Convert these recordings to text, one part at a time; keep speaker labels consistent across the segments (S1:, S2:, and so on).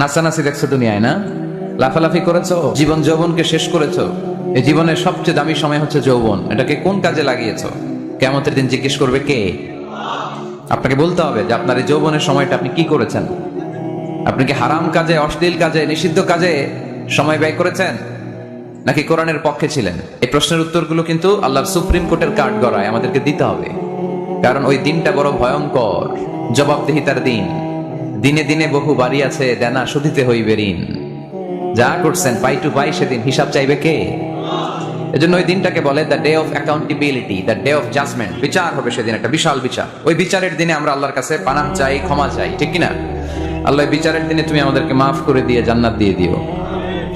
S1: নাচানাচি দেখছো দুনিয়ায় না, লাফালাফি করেছো, জীবন যৌবনকে শেষ করেছো। এই জীবনের সবচেয়ে দামি সময় হচ্ছে যৌবন। এটাকে কোন কাজে লাগিয়েছো? কিয়ামতের দিন জিজ্ঞেস করবে কে? আপনাকে বলতে হবে যে আপনার এই যৌবনের সময়টা আপনি কি করেছেন। আপনি কি হারাম কাজে, অশ্লীল কাজে, নিষিদ্ধ কাজে সময় ব্যয় করেছেন, নাকি কোরআনের পক্ষে ছিলেন? এই প্রশ্নের উত্তরগুলো কিন্তু আল্লাহর সুপ্রিম কোর্টের কাঠ গড়ায় আমাদেরকে দিতে হবে, কারণ ওই দিনটা বড় ভয়ঙ্কর, জবাবদিহিতার দিন। দিনে দিনে বহু বাড়ি আছে, দেনা শুধিতে হইবে ঋণ। যা করছেন পাই টু পাই সেদিন হিসাব চাইবে কে? এজন্য ওই দিনটাকে বলে the day of accountability, the day of judgement. বিচার হবে সেদিন, একটা বিশাল বিচার। ওই বিচারের দিনে আমরা আল্লাহর কাছে পানাহ চাই, ক্ষমা চাই, ঠিক কিনা? আল্লাহ বিচারের দিনে তুমি আমাদেরকে মাফ করে দিয়ে জান্নাত দিয়ে দিও।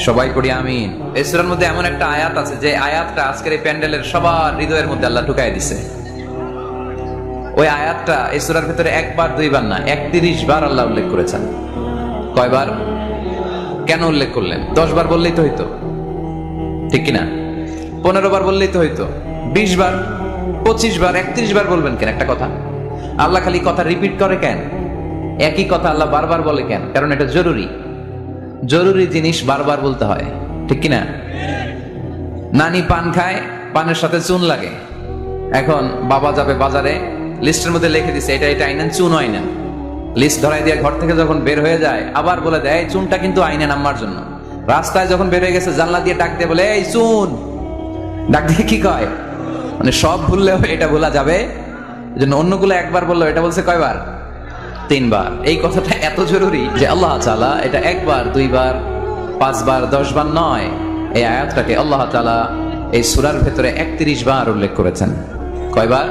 S1: সবাই পড়ি আমিন। এই সূরার মধ্যে এমন একটা আয়াত আছে যে আয়াতটা আজকের এই প্যান্ডেলের সবার হৃদয়ের মধ্যে আল্লাহ ঢুকাই দিছে। ওই আয়াতটা এই সূরার ভিতরে একবার দুইবার না, 31 বার আল্লাহ উল্লেখ করেছেন। কয়বার? কেন উল্লেখ করলেন? 10 বার বললেই তো হইতো, ঠিক কিনা? 15 বার বললেই তো হইতো। 20 বার, 25 বার, 31 বার বলবেন কেন একটা কথা? আল্লাহ খালি কথা রিপিট করে কেন? একই কথা আল্লাহ বারবার বলে কেন? কারণ এটা জরুরি। জরুরি জিনিস বারবার বলতে হয়, ঠিক কিনা? নানি পান খায়, পানের সাথে চুন লাগে। এখন বাবা যাবে বাজারে, লিস্টের মধ্যে লিখে দিছে এটা এটা আইনেন, চুন আইনেন। লিস্ট ধরাই দিয়ে ঘর থেকে যখন বের হয়ে যায় আবার বলে দেয় চুনটা কিন্তু আইনেন আম্মার জন্য। রাস্তায় যখন বের হয়ে গেছে জানলা দিয়ে ডাক দিয়ে বলে এই চুন। ডাক দিয়ে কি কয়? মানে সব ভুললেও এটা ভোলা যাবে, এজন্য অন্যগুলো একবার বললো, এটা বলছে কয়বার? 3 বার। এই কথাটা এত জরুরি যে আল্লাহ তাআলা এটা 1 বার, 2 বার, 5 বার, 10 বার নয়, এই আয়াতটাকে আল্লাহ তাআলা এই সূরার ভেতরে 31 বার উল্লেখ করেছেন। কয়বার?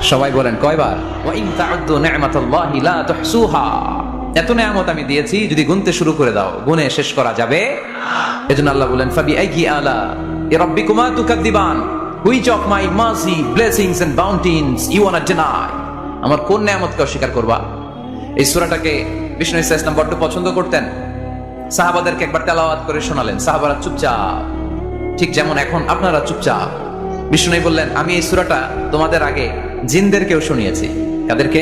S1: সবাই বলেন কয়বার? ওয়া ইন তা'উদ্দু নি'মাতাল্লাহি লা তুহসুহা। এত নিয়ামত আমি দিয়েছি, যদি গুনতে শুরু করে দাও গুনে শেষ করা যাবে না। এজন্য আল্লাহ বলেন ফাবিআইয়ি আলা রাব্বিকুমা তুকাদ্দিবান, which of my mercy, blessings and bounties you want to deny. আমার কোন নিয়ামতকে অস্বীকার করবা? এই সূরাটাকে বিষ্ণু ইসা ইসলাম বড্ড পছন্দ করতেন। সাহাবাদেরকে একবার তেলাওয়াত করে শোনালেন, সাহাবারা চুপচাপ, ঠিক যেমন এখন আপনারা চুপচাপ। বিষ্ণু বললেন আমি এই সূরাটা তোমাদের আগে জিনদেরকেও শুনিয়েছি। কাদেরকে?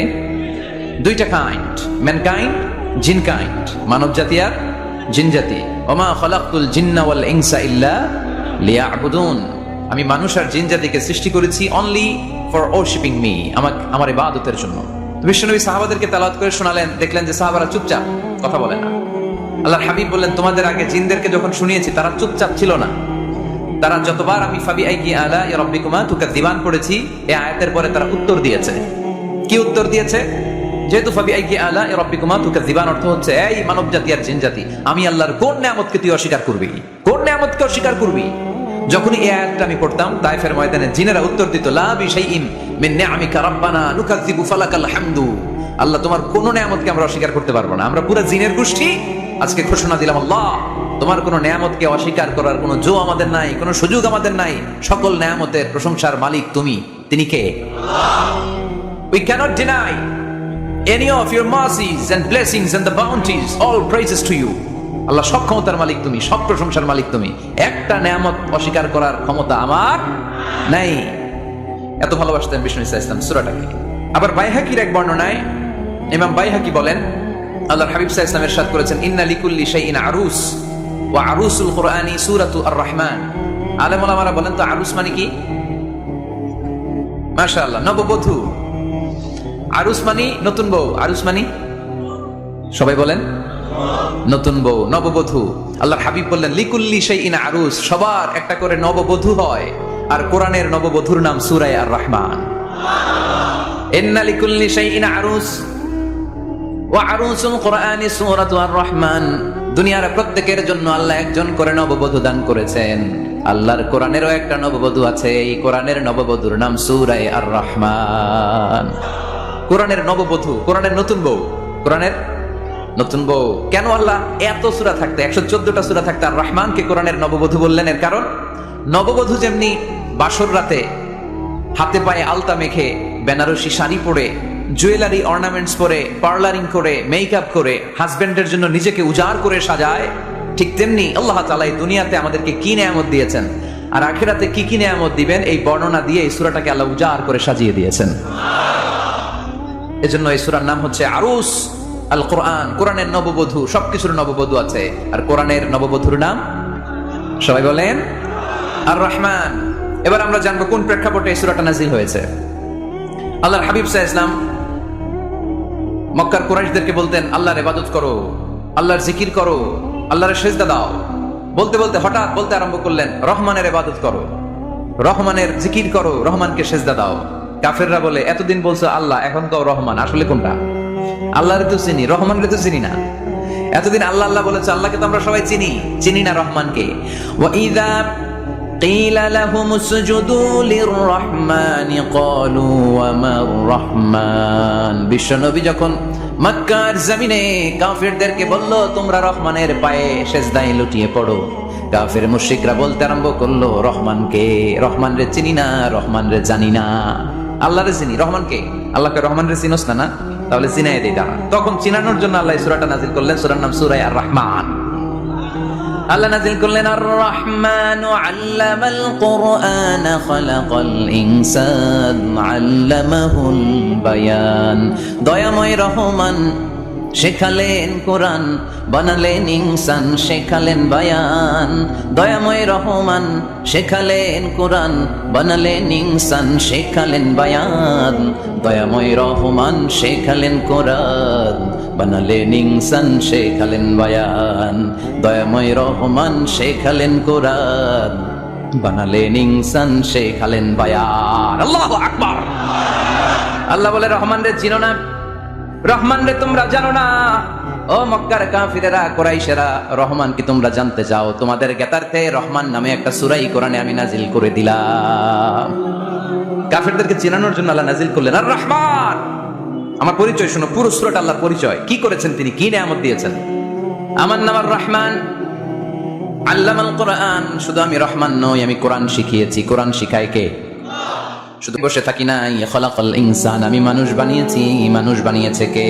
S1: 2টা কাইন্ড, ম্যানকাইন্ড, জিন কাইন্ড, মানব জাতি আর জিন জাতি। ওমা খালাকতুল জিন্না ওয়াল ইনসা ইল্লা লিয়াবুদুন। আমি মানুষ আর জিন জাতিকে সৃষ্টি করেছি অনলি ফর ওরশিপিং মি, আমার ইবাদতের জন্য। বিশ্বনবী সাহাবাদেরকে তেলাওয়াত করে শোনালেন, দেখলেন যে সাহাবারা চুপচাপ, কথা বলে না। আল্লাহর হাবিব বললেন তোমাদের আগে জিনদেরকে যখন শুনিয়েছি তারা চুপচাপ ছিল না। তারা যতবার আমি ফাবিআইয়ি আলা রাব্বিকুমা তুকাদ্দিবান পড়েছি, এই আয়াতের পরে তারা উত্তর দিয়েছে। কি উত্তর দিয়েছে? যেহেতু ফাবিআইয়ি আলা রাব্বিকুমা তুকাদ্দিবান অর্থ হচ্ছে এই মানব জাতি আর জিন জাতি, আমি আল্লাহর কোন নিয়ামতকে তুই অস্বীকার করবি? কোন নিয়ামতকে অস্বীকার করবি? যখনই এই আয়াতটা আমি পড়তাম তায়েফের ময়দানে জিনেরা উত্তর দিত লা বিশাইইন মিন নিআমিকা রাব্বানা নুকাযযিবু ফালাকাল হামদু। আল্লাহ তোমার কোন নিয়ামতকে আমরা অস্বীকার করতে পারবো না। আমরা পুরো জিনের গোষ্ঠী আজকে ঘোষণা দিলাম আল্লাহ তোমার কোন নিয়ামতকে অস্বীকার করার কোন জো আমাদের নাই, কোন সুযোগ আমাদের নাই। সকল নিয়ামতের প্রশংসার মালিক তুমি। তিনি কে? We cannot deny any of your mercies and blessings and the bounties. All praises to you. আল্লাহ সব ক্ষমতার মালিক তুমি, সব প্রশংসার মালিক তুমি। একটা নিয়ামত অস্বীকার করার ক্ষমতা আমার নাই। এত ভালোবাসতেন বিষ্ণু ইসা ইসলাম সূরাটাকে। আবার বাইহাকির এক বর্ণনায় ইমাম বাইহাকি বলেন আল্লাহর হাবিব সাল্লাল্লাহু আলাইহি ওয়াসাল্লাম ইরশাদ করেছেন ইন্না লিকুল্লি শাইইন আরুস ওয়া আরুসুল কুরআনি সূরাতু আর-রাহমান। আলেম ওলামারা বলেন তো আরুস মানে কি? মাশাআল্লাহ, নববধূ। আরুস মানে নতুন বউ। আরুস মানে সবাই বলেন নতুন বউ, নববধূ। আল্লাহর হাবিব বললেন লিকুল্লি শাইইন আরুস, সবার একটা করে নববধূ হয়। আর কোরআনের নববধূর নাম সূরা আর-রাহমান। ইন্না লিকুল্লি শাইইন আরুস ওয়া আরুসুল কুরআনি সূরাতু আর-রাহমান। দুনিয়ার প্রত্যেকের জন্য আল্লাহ একজন করে নববধূ দান করেছেন। আল্লাহর কোরআনেরও একটা নববধূ আছে, এই কোরআনের নববধূর নাম সূরা আর-রাহমান। কোরআনের নববধূ, কোরআনের নতুন বউ, কোরআনের নতুন বউ। কেন আল্লাহ এত সূরা থাকতে, 114টা সূরা থাকতে আর রহমানকে কোরআনের নববধূ বললেন? এর কারণ নববধূ যেমনি বাসর রাতে হাতে পায়ে আলতা মেখে, বেনারসি শাড়ি পরে, জুয়েলারি অর্নামেন্টস পরে, পার্লারিং করে, মেকআপ করে হাজবেন্ডের জন্য নিজেকে উজাড় করে সাজায়, ঠিক তেমনি আল্লাহ তাআলা এই দুনিয়াতে আমাদেরকে কি নিয়ামত দিয়েছেন আর আখিরাতে কি কি নিয়ামত দিবেন এই বর্ণনা দিয়ে এই সূরাটাকে আল্লাহ উজাড় করে সাজিয়ে দিয়েছেন। এজন্য এই সূরার নাম হচ্ছে আরুস। আল কোরআন, কোরআনের নববধূ, সবকিছুর নববধূ আছে। আর কোরআনের নববধূর নাম সবাই বলেন আর রহমান। এবার আমরা জানবো কোন প্রেক্ষাপটে এই সূরাটা নাযিল হয়েছে। আল্লাহর হাবিব সাল্লাল্লাহু আলাইহি ওয়াসাল্লাম মক্কার কুরাইশদেরকে বলতেন, আল্লাহর ইবাদত করো, আল্লাহর জিকির করো, আল্লাহর সিজদা দাও। বলতে বলতে হঠাৎ বলতে আরম্ভ করলেন, রহমানের ইবাদত করো, রহমানের জিকির করো, রহমানকে সিজদা দাও। কাফেররা বলে, এতদিন বলছো আল্লাহ, এখন কও রহমান, আসলে কোনটা? আল্লাহরে তো চিনি, রহমানরে তো চিনি না। এতদিন আল্লাহ আল্লাহ বলেছে, আল্লাহকে তো আমরা সবাই চিনি, চিনি না রহমানকে। ওয়া ইযা قيل لهم اسجدوا للرحمن قالوا وما الرحمن। বিশ্বনবী যখন মক্কার জমিনে কাফেরদেরকে বলল, তোমরা রহমানের পায়ে সিজদায় লুটিয়ে পড়ো, কাফের মুশরিকরা বলতে আরম্ভ করলো, রহমানকে, রহমানরে চিনি না, রহমানরে জানি না। আল্লাহরে চিনি, রহমানকে, আল্লাহকে রহমানরে চিনোস না? না, তাহলে চিনাই দেই তারা। তখন চিনানোর জন্য আল্লাহ সূরাটা নাযিল করলেন, সূরার নাম সূরা আর রহমান। আল্লাহ নাযিল করলেন, আর রহমানু আল্লামাল কুরআন খালাকাল ইনসান আল্লামাহুল বায়ান। দয়াময় রহমান শেখালেন কোরআন, বানালেন ইনসান, শেখালেন বায়ান। দয়াময় রহমান শেখালেন কোরআন, বানালেন ইনসান, শেখালেন বায়ান। দয়াময় রহমান শেখালেন কোরআন, বানালেন ইনসান, শেখালেন বায়ান। দয়াময় রহমান শেখালেন কোরআন, বানালেন ইনসান, শেখালেন বায়ান। আল্লাহু আকবার। আল্লাহ বলে, রহমান রে চিনো না, রহমান রে তোমরা জানো না। ও মক্কার কাফিরেরা, কুরাইশেরা, রহমান কি তোমরা জানতে চাও? তোমাদের জ্ঞাতার্থে রহমান নামে একটা সূরা কোরআনে আমি নাজিল করে দিলাম। কাফিরদেরকে চিনানোর জন্য আল্লাহ নাজিল করলেন আর রহমান। আমার পরিচয় শোনো, পুরো সূরাটা আল্লাহর পরিচয়, কি করেছেন তিনি, কি নিয়ামত দিয়েছেন। আমার নাম আর রহমান, আল্লামাল কোরআন। শুধু আমি রহমান নই, আমি কোরআন শিখিয়েছি। কোরআন শিখায় কে? শুধু বসে থাকি নাই, খলাকাল ইনসান, আমি মানুষ বানিয়েছি। মানুষ বানিয়েছে কে?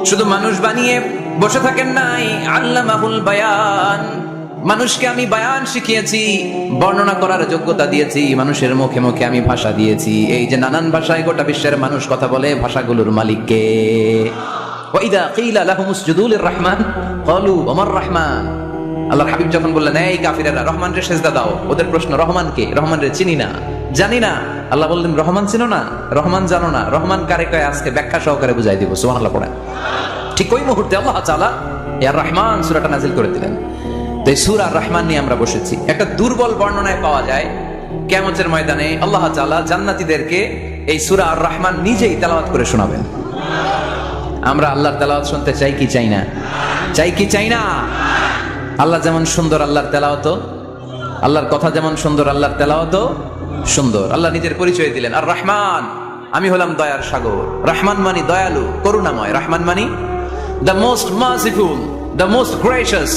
S1: শুধু মানুষ বানিয়ে বসে থাকেন নাই, আল্লামাহুল বায়ান, মানুষকে আমি বায়ান শিখিয়েছি, বর্ণনা করার যোগ্যতা দিয়েছি। মানুষের মুখে মুখে আমি ভাষা দিয়েছি। এই যে নানান ভাষায় গোটা বিশ্বের মানুষ কথা বলে, ভাষাগুলোর মালিক কে? ওয়া ইযা কিলা লাহুম উসজুদু লিররহমান ক্বালু ওয়া মার রহমান। আল্লাহর হাবিব যখন বললেন, এই কাফিরেরা, রহমানরে সিজদা দাও, ওদের প্রশ্ন, রহমান কে? রহমানরে চিনি না, জানি না। আল্লাহ বললেন, রহমান চিনো না, রহমান জানো না, রহমান কারে কয় আজকে ব্যাখ্যা সহকারে বুঝাই দিব। সুবহানাল্লাহ পড়েন। ঠিক ওই মুহূর্তে আল্লাহ তাআলা ইয়া রহমান সূরাটা নাযিল করে দিলেন। তো এই সূরা রহমান নিয়ে আমরা বসেছি। একটা দুর্বল বর্ণনায় পাওয়া যায়, কিয়ামতের ময়দানে আল্লাহ তাআলা জান্নাতীদেরকে এই সূরা আর রহমান নিজেই তেলাওয়াত করে শোনাবেন। আমরা আল্লাহর তেলাওয়াত শুনতে চাই কি চাই না? চাই কি চাই না? আল্লাহ যেমন সুন্দর, আল্লাহর তেলাওয়াত, আল্লাহর কথা যেমন সুন্দর, আল্লাহর তেলাওয়াত সুন্দর। আল্লাহ নিজের পরিচয় দিলেন, আর রহমান, আমি হলাম দয়ার সাগর। রহমান মানি দয়ালু, করুণাময়। রহমান মানি the most merciful, the most gracious.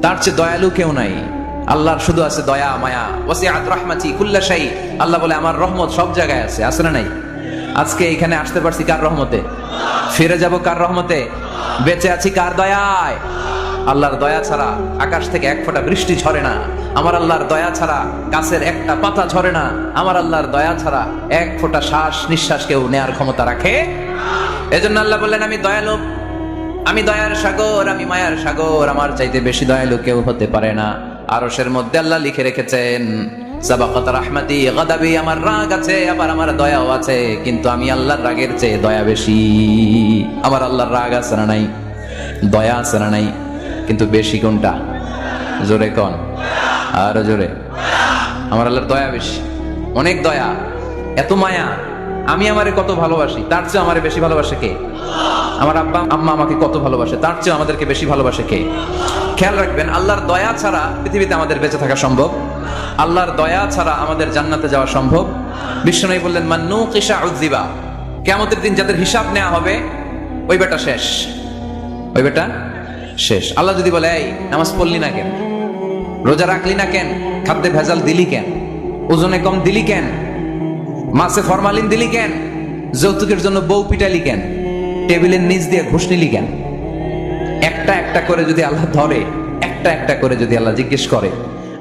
S1: তার চেয়ে দয়ালু কেউ নাই। আল্লাহর শুধু আছে দয়া, মায়া। ওয়াসিআত রাহমাতি কুল্লা শাই। আল্লাহ বলে, আমার রহমত সব জায়গায় আছে। আছে না নাই? আজকে এখানে আসতে পারছি কার রহমতে? ফিরে যাব কার রহমতে? বেঁচে আছি কার দয়ায়? আল্লাহর দয়া ছাড়া আকাশ থেকে এক ফোঁটা বৃষ্টি ঝরে না। আমার আল্লাহর দয়া ছাড়া গাছের একটা পাতা ঝরে না। আমার আল্লাহর দয়া ছাড়া এক ফোঁটা শ্বাস নিঃশ্বাস কেউ নেয়ার ক্ষমতা রাখে? এজন্য আল্লাহ বললেন, আমি দয়ালু, আমি দয়ার সাগর, আমি মায়ার সাগর। আমার চাইতে বেশি দয়ালু কেউ হতে পারে না। আরশের মধ্যে আল্লাহ লিখে রেখেছেন, সাবাকাত রাহমাতি গাদাবি, আমার রাগ আছে, আবার আমার দয়াও আছে, কিন্তু আমি আল্লাহর রাগের চেয়ে দয়া বেশি। আমার আল্লাহর রাগ আছে না নাই? দয়া আছে না নাই? কিন্তু বেশি কোনটা? জোরে কোন? আরো জোরে। আমার আল্লাহর দয়া বেশি, অনেক দয়া, এত মায়া। আমি আমারে কত ভালোবাসি, তার চেয়ে আমারে বেশি ভালোবাসে কে? আমার আব্বা আম্মা আমাকে কত ভালোবাসে, তার চেয়ে আমাদেরকে বেশি ভালোবাসে কে? খেয়াল রাখবেন, আল্লাহর দয়া ছাড়া পৃথিবীতে আমাদের বেঁচে থাকা সম্ভব। আল্লাহর দয়া ছাড়া আমাদের জান্নাতে যাওয়া সম্ভব। বিশ্বনবী বললেন, মান নুকিশা উযিবা, কিয়ামতের দিন যাদের হিসাব নেওয়া হবে, ওই বেটা শেষ, ওই বেটা শেষ। আল্লাহ যদি বলে, এই নামাজ পড়লি না কেন, রোজা রাখলি না কেন, খাদ্যে ভেজাল দিলি কেন, ওজনে কম দিলি কেন, মাছে ফরমালিন দিলি কেন, যৌতুকের জন্য বউ পিটালি কেন, টেবিলের নিচ দিয়ে ঘুষ নিলি কেন, একটা একটা করে যদি আল্লাহ ধরে, একটা একটা করে যদি আল্লাহ জিজ্ঞেস করে,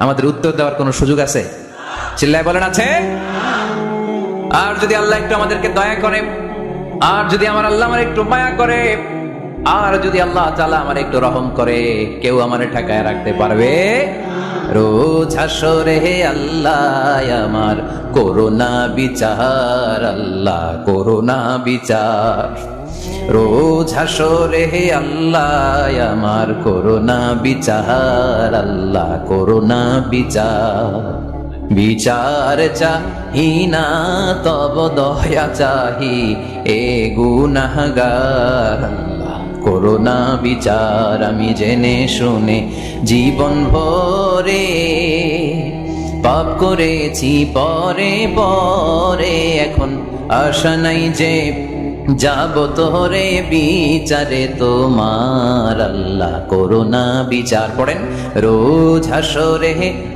S1: আমাদের উত্তর দেওয়ার কোনো সুযোগ আছে? চিল্লায় বলেন, আছে? আর যদি আল্লাহ একটু আমাদেরকে দয়া করে, আর যদি আমার আল্লাহ আমার একটু মায়া করে, আর যদি আল্লাহ তাআলা আমার একটু রহম করে, কেউ আমারে ঠেকায় রাখতে পারবে? রোজ হাসরে আল্লাহ আমার করোনা বিচার, আল্লাহ করোনা বিচার। রোজ হাসরে আল্লাহ আমার করোনা বিচার, আল্লাহ করোনা বিচার। বিচার চাহি না তব দয়া চাহি, এ গুনাহগার, আল্লাহ করোনা বিচার। আমি জেনে শুনে জীবন ভরে পাপ করেছি পরে পরে, এখন আশা নাই যে যাব তোরে বিচারে তোমার, আল্লাহ করোনা বিচার। পড়েন, রোজ হাসরে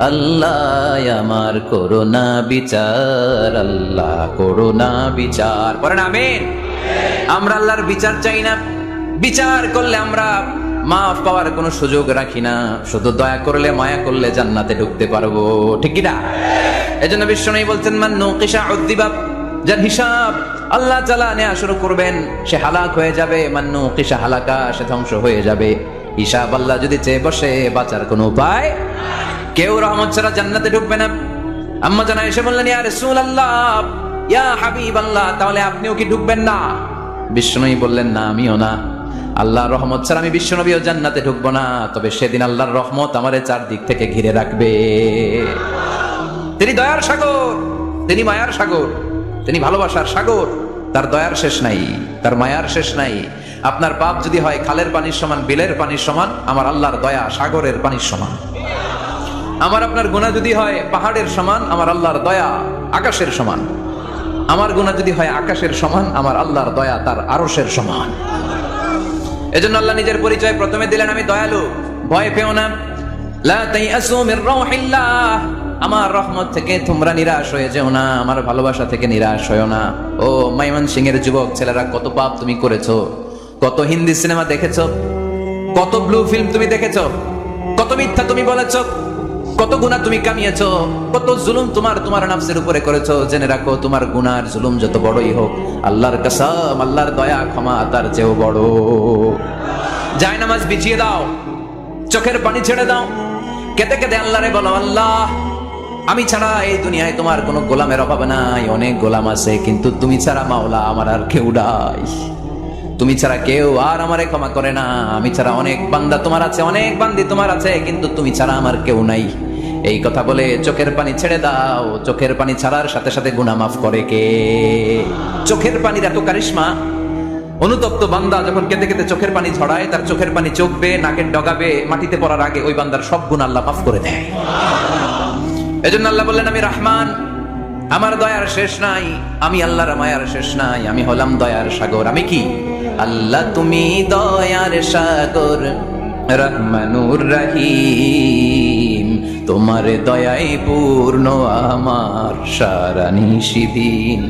S1: আল্লাহ আমার করোনা বিচার, আল্লাহ করোনা বিচার। পড়েন আমিন। আমরা আল্লাহর বিচার চাই না, বিচার করলে আমরা মাফ পাওয়ার কোনো সুযোগ রাখি না, শুধু দয়া করলে মায়া করলে জান্নাতে ঢুকতে পারবো, ঠিক কি না? এজন্য বিশ্বনবী বলছেন, মান নুকিশা উযযিবা, যার হিসাব আল্লাহ তাআলা নেওয়া শুরু করবেন সে হালাক হয়ে যাবে। মান নুকিশা হালাকা, সে ধ্বংস হয়ে যাবে। হিসাব আল্লাহ যদি চেয়ে বসে, বাঁচার কোনো উপায়? কেউ রহমত ছাড়া জান্নাতে ঢুকবে না। আম্মা জানা এসে বললেন, ইয়া রাসূলুল্লাহ, ইয়া হাবিবাল্লাহ, তাহলে আপনিও কি ঢুকবেন না? বিশ্বনবী বললেন, না, আমিও না। আল্লাহর রহমত ছাড়া আমি বিশ্বনবীও জান্নাতে ঢুকবো না, তবে সেদিন আল্লাহর রহমত আমারে চারদিক থেকে ঘিরে রাখবে। তিনি দয়ার সাগর, তিনি মায়ার সাগর, তিনি ভালোবাসার সাগর। তার দয়ার শেষ নাই, তার মায়ার শেষ নাই। আপনার পাপ যদি হয় খালের পানির সমান, বিলের পানির সমান, আমার আল্লাহর দয়া সাগরের পানির সমান। আমার আপনার গুনাহ যদি হয় পাহাড়ের সমান, আমার আল্লাহর দয়া আকাশের সমান। আমার গুনাহ যদি হয় আকাশের সমান, আমার আল্লাহর দয়া তার আরশের সমান। এজন্য আল্লাহ নিজের পরিচয় প্রথমে দিলেন, আমি দয়ালু, ভয় পেও না। লা তাইয়াসু মির রাউহিল্লাহ, আমার রহমত থেকে তোমরা নিরাশ হয়ে যেও না, আমার ভালোবাসা থেকে নিরাশ হয়েও না। ও ময়মনসিংহের যুবক ছেলেরা, কত পাপ তুমি করেছো, কত হিন্দি সিনেমা দেখেছো, কত ব্লু ফিল্ম তুমি দেখেছো, কত মিথ্যা তুমি বলেছো, কত গুনাহ তুমি কামিয়েছো, কত জুলুম তোমার নফসের উপরে করেছো। জেনে রাখো, তোমার গুনার জুলুম যত বড়ই হোক, আল্লাহর কসম, আল্লাহর দয়া ক্ষমা তার চেয়েও বড়। জায়নামাজ বিছিয়ে দাও, চোখের পানি ছেড়ে দাও, কেঁদে কেঁদে আল্লাহরে বলো, আল্লাহ আমি ছাড়া এই দুনিয়ায় তোমার কোনো গোলামের অভাব নাই, অনেক গোলাম আছে, কিন্তু তুমি ছাড়া মাওলা আমার আর কেউ নাই। তুমি ছাড়া কেউ আর আমারে ক্ষমা করে না। আমি ছাড়া অনেক বান্দা তোমার আছে, অনেক বান্দি তোমার আছে, কিন্তু তুমি ছাড়া আমার কেউ নাই। এই কথা বলে চোখের পানি ছেড়ে দাও। চোখের পানি ছাড়ার সাথে সাথে গুনাহ মাফ করে কে? চোখের পানির এত কারিশমা। অনুতপ্ত বান্দা যখন কেঁদে কেঁদে চোখের পানি ঝরায়, তার চোখের পানি চোখবে, নাকের ডগাবে, মাটিতে পড়ার আগে ওই বান্দার সব গুনাহ আল্লাহ মাফ করে দেয়। এজন্য আল্লাহ বললেন, আমি রহমান, আমার দয়ার শেষ নাই, আমি আল্লাহর মায়ার শেষ নাই, আমি হলাম দয়ার সাগর। আমি কি? আল্লাহ তুমি দয়ার সাগর, রহমানুর রহিম, তোমার দয়াই পূর্ণ আমার সারা নিশিদিন।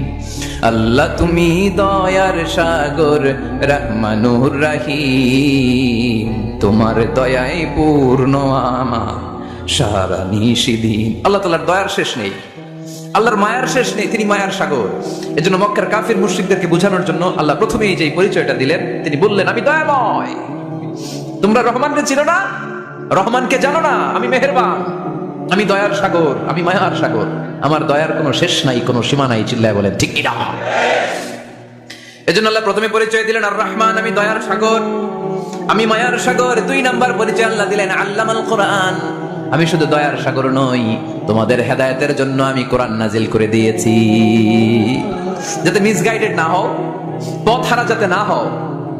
S1: আল্লাহ তুমি দয়ার সাগর, রহমানুর রহিম, তোমার দয়াই পূর্ণ আমার সারা নিশিদিন। আল্লাহ তাআলার দয়ার শেষ নেই, আল্লাহর মায়ার শেষ নেই, তিনি মায়ার সাগর। এজন্য মক্কার কাফির মুশরিকদেরকে বোঝানোর জন্য আল্লাহ প্রথমেই যে পরিচয়টা দিলেন, তিনি বললেন, আমি দয়াময়। তোমরা রহমানকে চিনো না, রহমানকে জানো না, আমি মেহেরবান, আমি দয়ার সাগর, আমি মায়ার সাগর, আমার দয়ার কোনো শেষ নাই, কোনো সীমা নাই। চিল্লায় বলেন ঠিক কিনা? এজন্য আল্লাহ প্রথমে পরিচয় দিলেন আর রহমান, আমি দয়ার সাগর, আমি মায়ার সাগর। 2 নাম্বার পরিচয় আল্লাহ দিলেন আল্লামাল কোরআন, আমি শুধু দয়ার সাগর নই, তোমাদের হেদায়েতের জন্য আমি কোরআন নাজিল করে দিয়েছি, যাতে মিসগাইডেড না হও, পথ হারা যাতে না হও।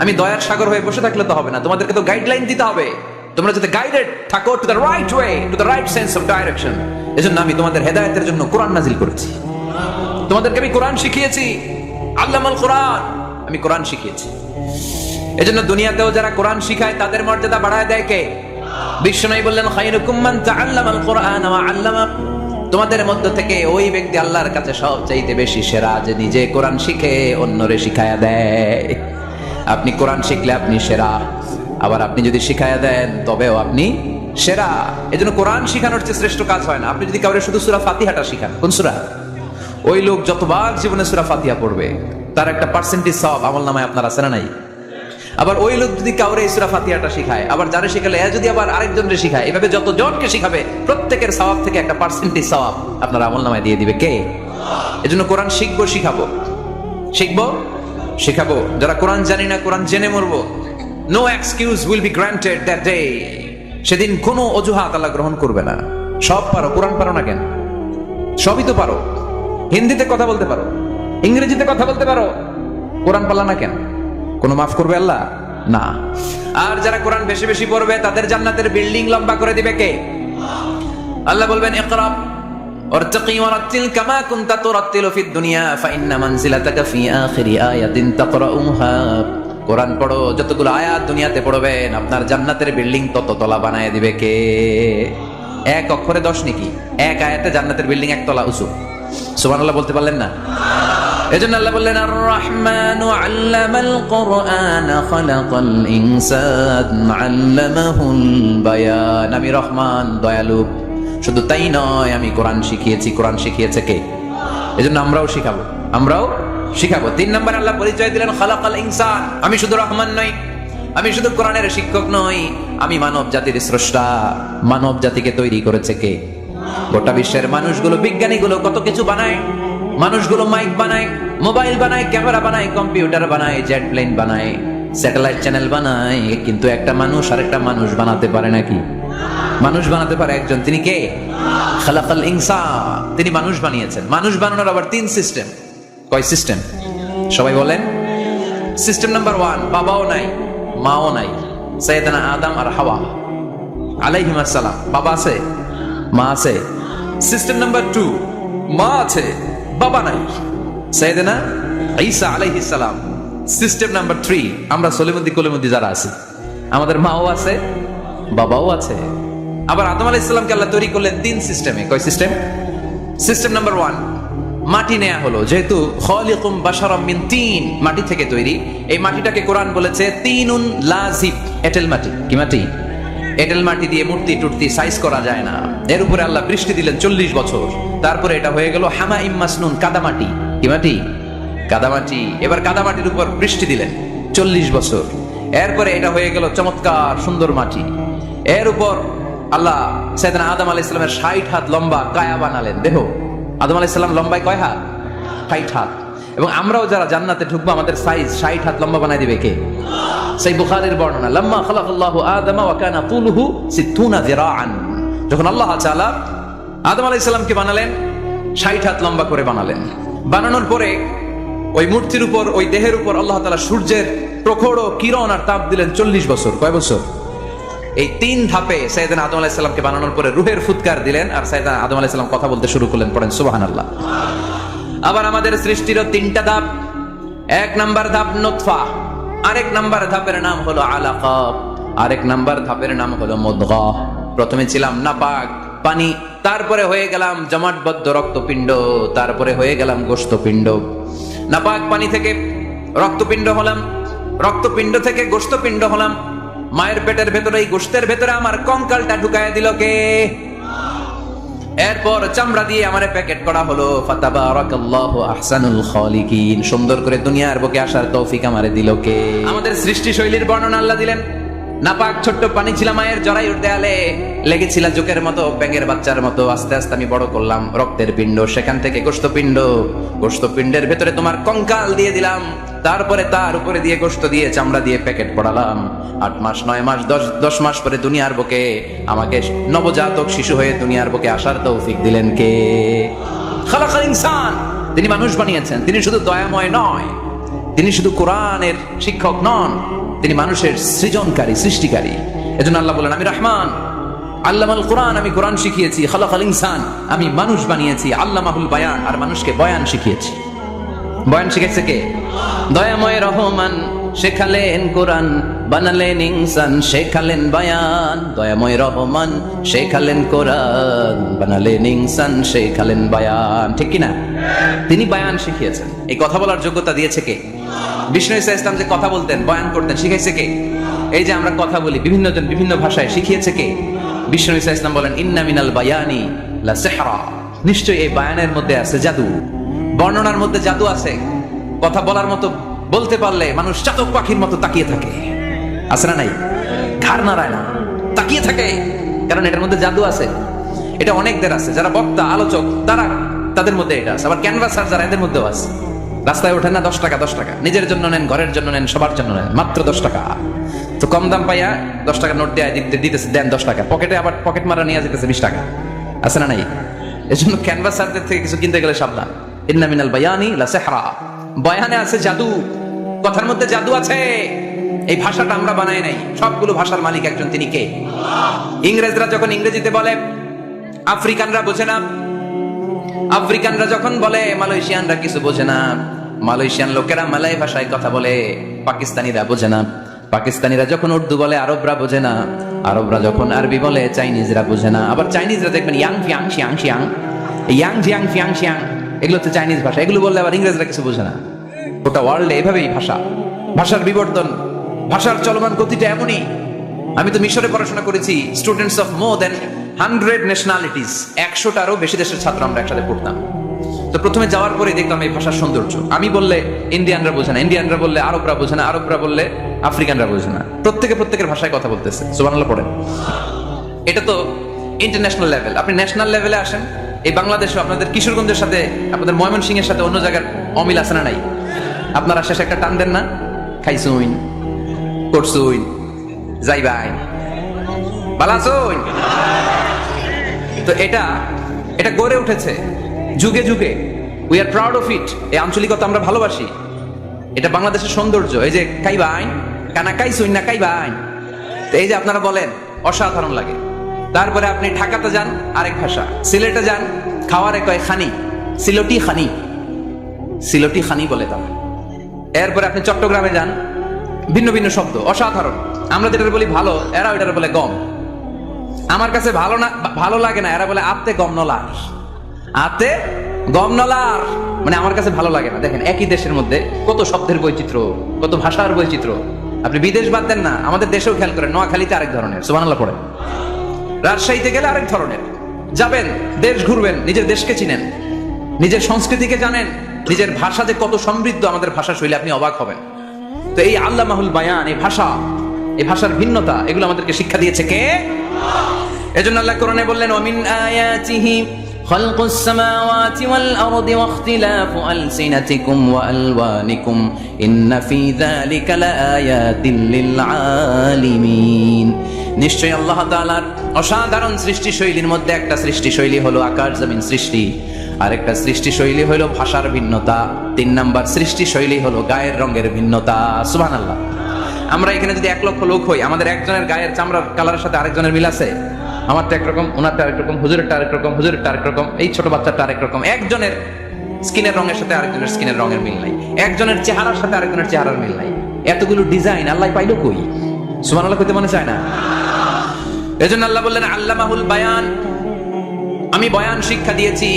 S1: আমি দয়ার সাগর হয়ে বসে থাকলে তো হবে না, তোমাদেরকে তো গাইডলাইন দিতে হবে, তোমরা যাতে গাইডেড থাকো to the right way, to the right sense of direction. এজন্য আমি তোমাদের হেদায়েতের জন্য কোরআন নাজিল করেছি, তোমাদেরকে আমি কোরআন শিখিয়েছি। আল্লামাল কোরআন, আমি কোরআন শিখিয়েছি। এজন্য দুনিয়াতেও যারা কোরআন শিখায় তাদের মর্যাদা বাড়ায় দেয় কে? বিশ্বনবী বললেন, খায়রুকুম মান তাআল্লামাল কোরআন ওয়া আল্লামা, তোমাদের মধ্য থেকে ওই ব্যক্তি আল্লাহর কাছে সবচাইতে বেশি সেরা, যে নিজে কোরআন শিখে অন্যরে শিখায়া দেয়। আপনি কোরআন শিখলে আপনি সেরা, আবার আপনি যদি শিখায়া দেন তবেও আপনি সেরা। এজন্য কোরআন শিখানোর চেয়ে শ্রেষ্ঠ কাজ হয় না। আপনি যদি কাউরে শুধু সূরা ফাতিহাটা শিখান, কোন সূরা, ওই লোক যতবার জীবনে সূরা ফাতিহা পড়বে তার একটা পার্সেন্টেজ সওয়াব আমলনামায় আপনার আছে না নাই? আবার ওই লোক যদি কাউরে সূরা ফাতিহাটা শিখায়, আবার যারা শিখালে এ যদি আবার আরেকজনকে শিখায়, এভাবে যত জনকে শিখাবে প্রত্যেকের সওয়াব থেকে একটা পার্সেন্টেজ সওয়াব আপনার আমলনামায় দিয়ে দিবে কে? এজন্য কোরআন শিখবো, শিখাবো, শিখবো, শিখাবো। যারা কোরআন জানি না, কোরআন জেনে মরবো। No excuse will be granted that day. সেদিন কোনো অজুহাত আল্লাহ গ্রহণ করবে না। সব পারো, কোরআন পারো না কেন? সবই তো পারো। হিন্দিতে কথা বলতে পারো, ইংরেজিতে কথা বলতে পারো, কোরআন পারলা না কেন? কোনো মাফ করবে আল্লাহ? না। আর যারা কোরআন বেশি বেশি পড়বে তাদের জান্নাতের বিল্ডিং লম্বা করে দিবে কে? আল্লাহ বলবেন ইকরা ওয়ারতাকি ওয়ারাতিল কামা কুনতা তুরাতিলু ফিদ দুনিয়া ফাইন্না মানজিলাতাকা ফি আখিরি আয়াতিন তাকরাউহা। কোরআন পড়ো, যতগুলো আয়াত দুনিয়াতে পড়বেন আপনার জান্নাতের বিল্ডিং তত তলা বানায় দিবে কে? এক অক্ষরে 10 নেকি, এক আয়াতে জান্নাতের বিল্ডিং একতলা উঁচু। সুবহানাল্লাহ বলতে পারলেন না? এজন্য আল্লাহ বললেন আর রহমানু আল্লামাল কুরআন খালাকাল ইনসান আল্লামাহুল বায়ান। আমি রহমান, দয়ালু। শুধু তাই নয়, আমি কোরআন শিখিয়েছি। কোরআন শিখিয়েছে কে? এজন্য আমরাও শিখাবো, আমরাও শিখাবো। 3 নম্বর আল্লাহ পরিচয় দিলেন খালাকাল ইনসান। আমি শুধু রহমান নই, আমি শুধু কোরআনের শিক্ষক নই, আমি মানব জাতির স্রষ্টা। মানব জাতিকে তৈরি করেছে কে? গোটা বিশ্বের মানুষগুলো, বিজ্ঞানীগুলো কত কিছু বানায়। মানুষগুলো মাইক বানায়, মোবাইল বানায়, ক্যামেরা বানায়, কম্পিউটার বানায়, জেট প্লেন বানায়, স্যাটেলাইট চ্যানেল বানায়, কিন্তু একটা মানুষ আর একটা মানুষ বানাতে পারে নাকি? মানুষ বানাতে পারে একজন, তিনি কে? খালাকাল ইনসান। তিনি মানুষ বানিয়েছেন। মানুষ বানানোর আবার 3 সিস্টেম। কয় সিস্টেম? সবাই বলেন। সিস্টেম নাম্বার 1, বাবাও নাই, মাও নাই। সাইয়েদানা আদম আর হাওয়া আলাইহিস সালাম, বাবা আছে, মা আছে। সিস্টেম নাম্বার 2, মা আছে, বাবা নাই, সাইয়েদানা ঈসা আলাইহিস সালাম। সিস্টেম নাম্বার 3, আমরা সলিমুদ্দি কলিমুদ্দি যারা আছি, আমাদের মাও আছে, বাবাও আছে। আবার আদম আলাইহিস সালামকে আল্লাহ তৈরি করলেন 3 সিস্টেমে। কয় সিস্টেম? সিস্টেম নাম্বার 1, মাটি নেয়া হলো। যেহেতু খালিকুম বাশারাম মিন তিন, মাটি থেকে তৈরি। এই মাটিটাকে কোরআন বলেছে তিনুন লাজিব, এঁটেল মাটি। কি মাটি? এঁটেল মাটি দিয়ে মূর্তি টুর্তি সাইজ করা যায় না। এর উপরে আল্লাহ বৃষ্টি দিলেন 40 বছর। তারপরে এটা হয়ে গেল হামাইম মাসনুন, কাদামাটি। কি মাটি? কাদামাটি। এবার কাদামাটির উপর বৃষ্টি দিলেন 40 বছর। এরপরে এটা হয়ে গেল চমৎকার সুন্দর মাটি। এর উপর আল্লাহ সাইয়েদনা আদম আলাইহিস সালামের 60 হাত লম্বা কায়া বানালেন, দেহ। আদম আলাইহিস সালাম লম্বায় কয় হাত? 60 হাত। এবং আমরাও যারা জান্নাতে ঢুকবো আমাদের সাইজ 60 হাত লম্বা বানাই দিবে কে? সেই বুখারীর বর্ণনা, লাম্মা খালাকাল্লাহু আদম ওয়া কানা তুলুহু 60 যিরাআন। যখন আল্লাহ তাআলা আদম আলাইহিস সালামকে বানালেন 60 হাত লম্বা করে বানালেন। বানানোর পরে ওই মূর্তির উপর, ওই দেহের উপর আল্লাহ তাআলা সূর্যের প্রখর কিরণ আর তাপ দিলেন 40 বছর। কয় বছর? এই 3 ধাপে সাইয়েদনা আদম আলাইহিস সালামকে বানানোর পরে রূহের ফুৎকার দিলেন, আর সাইয়েদনা আদম আলাইহিস সালাম কথা বলতে শুরু করলেন। পড়েন সুবহানাল্লাহ। আবার আমাদের সৃষ্টিরও 3টা ধাপ। 1 নাম্বার ধাপ নুতফা, আরেক নাম্বার ধাপের নাম হলো আলাকা, আরেক নাম্বার ধাপের নাম হলো মুদগা। প্রথমে ছিলাম নাপাক পানি, তারপরে হয়ে গেলাম জমাটবদ্ধ রক্তপিণ্ড, তারপরে হয়ে গেলাম গোশতপিণ্ড। নাপাক পানি থেকে রক্তপিণ্ড হলাম, রক্তপিণ্ড থেকে গোশতপিণ্ড হলাম। মায়ের পেটের ভেতরে, এই গোশতের ভেতরে আমার কঙ্কালটা ঢুকায় দিল কে? এরপর চামড়া দিয়ে আমারে প্যাকেট করা হলো। ফাতাবারাকাল্লাহু আহসানুল খালিকিন। সুন্দর করে দুনিয়ার বুকে আসার তৌফিক আমারে দিল কে? আমাদের সৃষ্টি শৈলীর বর্ণনা আল্লাহ দিলেন। নাপাক ছোট্ট পানি ছিল মায়ের জরায়ুর দেয়ালে, লেগেছিল জোকের মতো, ব্যাঙের বাচ্চার মতো। আস্তে আস্তে আমি বড় করলাম রক্তের পিণ্ড, সেখান থেকে গোশতপিণ্ড, গোশতপিণ্ডের ভেতরে তোমার কঙ্কাল দিয়ে দিলাম, তারপরে তার উপরে দিয়ে গোশত দিয়ে চামড়া দিয়ে প্যাকেট পড়ালাম। 8 মাস 9 মাস 10 মাস পরে দুনিয়ার বুকে আমাকে নবজাতক শিশু হয়ে দুনিয়ার বুকে আসার তৌফিক দিলেন কে? খালাকাল ইনসান। তিনি মানুষ বানিয়েছেন। তিনি শুধু দয়াময় নয়, তিনি শুধু কোরআনের শিক্ষক নন, তিনি মানুষের সৃজনকারী, সৃষ্টিকারী। এজন্য আল্লাহ বলেন আমি রহমান, আল্লামাল কোরআন, আমি কোরআন শিখিয়েছি। খালাকাল ইনসান, আমি মানুষ বানিয়েছি। আল্লামাহুল বায়ান, আর মানুষকে বয়ান শিখিয়েছি। বয়ান শিখেছে কে? দয়াময় রহমান শেখালেন কোরআন, বানালেন ইনসান, শেখালেন বায়ান। দয়াময় রহমান শেখালেন কোরআন, বানালেন ইনসান, শেখালেন বায়ান। ঠিক কিনা? তিনি বায়ান শিখিয়েছেন। এই কথা বলার যোগ্যতা দিয়েছে কে? বিষ্ণু ঈসা ইসলাম যে কথা বলতেন, বয়ান করতেন, শিখাইছে কে? এই যে আমরা কথা বলি বিভিন্ন জন বিভিন্ন ভাষায়, শিখিয়েছে কে? বিষ্ণু ঈসা ইসলাম বলেন ইন্না মিনাল বায়ানি লা সিহরা। নিশ্চয়ই এই বায়ানের মধ্যে আছে জাদু, বর্ণনার মধ্যে জাদু আছে। কথা বলার মতো, বলতে পারলে মানুষ চাতক পাখির মতো তাকিয়ে থাকে। আছে না নাই? ঘাড় নাড়ায় না, তাকিয়ে থাকে, কারণ এটার মধ্যে জাদু আছে। এটা অনেকদের আছে, যারা বক্তা আলোচক তাদের মধ্যে এটা আছে, আবার ক্যানভাসার যারা এদের মধ্যেও আছে। রাস্তায় ওঠেন না 10 টাকা 10 টাকা, নিজের জন্য নেন, ঘরের জন্য নেন, সবার জন্য নেন, মাত্র 10 টাকা। তো কম দাম পাইয়া 10 টাকা নোট দেয় দিতেছে, দেন 10 টাকা, পকেটে আবার পকেট মারা নিয়ে যেতেছে 20 টাকা। আছে না নাই? এজন্য ক্যানভাসারদের থেকে কিছু কিনতে গেলে সাবধান। ইন্না মিনাল বায়ানি লা সিহরা, বয়ানে আছে জাদু, কথার মধ্যে জাদু আছে। এই ভাষাটা আমরা বানাই নাই, সবগুলো ভাষার মালিক একজন, তিনি কে? ইংরেজরা যখন ইংরেজিতে বলে আফ্রিকানরা বোঝে না, আফ্রিকানরা যখন বলে মালয়েশিয়ানরা কিছু বোঝে না, মালয়েশিয়ান লোকেরা মালয় ভাষায় কথা বলে, পাকিস্তানিরা বোঝে না, পাকিস্তানিরা যখন উর্দু বলে আরবরা বোঝে না, আরবরা যখন আরবি বলে চাইনিজরা বোঝে না। আবার চাইনিজরা দেখবেন ইয়াং ফিয়াং শিয়াং শিয়াং, ইয়াং জিয়াং ফিয়াং শিয়াং, এগুলো হচ্ছে চাইনিজ ভাষা। এগুলো বললে আবার ইংরেজরা কিছু বোঝে না। গোটা ওয়ার্ল্ডে এভাবেই ভাষার বিবর্তন, ভাষার চলমান গতিটা এমনই। আমি তো মিশরে পড়াশোনা করেছি, students of more than 100 nationalities, 100টারও বেশি দেশের ছাত্র আমরা একসাথে পড়তাম। তো প্রথমে যাওয়ার পরে দেখলাম এই ভাষার সৌন্দর্য। আমি বললে ইন্ডিয়ানরা বোঝে না, ইন্ডিয়ানরা বললে আরবরা বোঝে না, আরবরা বললে আফ্রিকানরা বোঝে না। প্রত্যেকের ভাষায় কথা বলতেছে। সুবহানাল্লাহ পড়েন। এটা তো ইন্টারন্যাশনাল লেভেল। আপনি ন্যাশনাল লেভেলে আসেন, এই বাংলাদেশে আপনাদের কিশোরগঞ্জের সাথে, আপনাদের ময়মনসিংহের সাথে অন্য জায়গার অমিল আছে না নাই? আপনারা শেষে একটা টান দেন না, খাইছুইন, করছুইন, যাইবাইন, বালাসুইন। তো এটা গড়ে উঠেছে যুগে যুগে। We are proud of it. এই আঞ্চলিকতা আমরা ভালোবাসি, এটা বাংলাদেশের সৌন্দর্য। এই যে কাইবাইন, কানা কাইছুইন না কাইবাইন, তো এই যে আপনারা বলেন, অসাধারণ লাগে। তারপরে আপনি ঢাকাতে যান, আরেক ভাষা। সিলেটে যান, খাওয়ারে কয় খানি, সিলটি খানি, সিলটি খানি বলে তারা। এরপরে আপনি চট্টগ্রামে যান, ভিন্ন ভিন্ন শব্দ, অসাধারণ। আমরা যেটা বলি ভালো, এরা ওইটা বলে গম। আমার কাছে ভালো লাগে না, এরা বলে আতে গম নলার, আতে গম নলার, মানে আমার কাছে ভালো লাগে না। দেখেন একই দেশের মধ্যে কত শব্দের বৈচিত্র্য, কত ভাষার বৈচিত্র্য। আপনি বিদেশ বাদ দেন না, আমাদের দেশেও খেয়াল করেন, নোয়াখালীতে আরেক ধরনের, সুবহানাল্লাহ পড়ে। রাজশাহীতে গেলে আরেক ধরনের। যাবেন, দেশ ঘুরবেন, নিজের দেশকে চিনেন, নিজের সংস্কৃতিকে জানেন, নিজের ভাষা যে কত সমৃদ্ধ, আমাদের ভাষা শৈলী, আপনি অবাক হবেন। তো এই আল্লামাহুল বায়ান, এই ভাষার ভিন্নতা, এগুলো আমাদেরকে শিক্ষা দিয়েছে কে? এজন্য আল্লাহ কোরআনে বললেন, ওয়ামিন আয়াতিহি খালকুস সামাওয়াতি ওয়াল আরদি ওয়াখতিলাফু আলসিনাতিকুম ওয়া আলওয়ানিকুম ইন্না ফি যালিকা লাআয়াতিন লিল আলিমিন। নিশ্চয়ই আল্লাহ তাআলার অসাধারণ সৃষ্টি শৈলীর মধ্যে একটা সৃষ্টি শৈলী হলো আকাশ জমিন সৃষ্টি, আর একটা সৃষ্টি শৈলী হলো ভাষার ভিন্নতা, 3 নাম্বার সৃষ্টি শৈলী হলো গায়ের রঙের ভিন্নতা। সুবহানাল্লাহ। আমরা এখানে যদি 1 লক্ষ লোক হই, আমাদের একজনের গায়ের চামড়ার কালারের সাথে আরেকজনের মিল আছে? আমারটা একরকম, ওনারটা আরেক রকম, হুজুরেরটা আরেক রকম, হুজুরেরটা আরেক রকম, এই ছোট বাচ্চাটা আরেক রকম। একজনের স্কিনের রঙের সাথে আরেকজনের স্কিনের রঙের মিল নাই, একজনের চেহারার সাথে আরেকজনের চেহারার মিল নাই। এতগুলো ডিজাইন আল্লাহ পাইলো কই? সুবহানাল্লাহ কইতে মনে চায় না? এজন্য আল্লাহ বললেন আল্লামাহুল বায়ান, আমি বয়ান শিক্ষা দিয়েছি,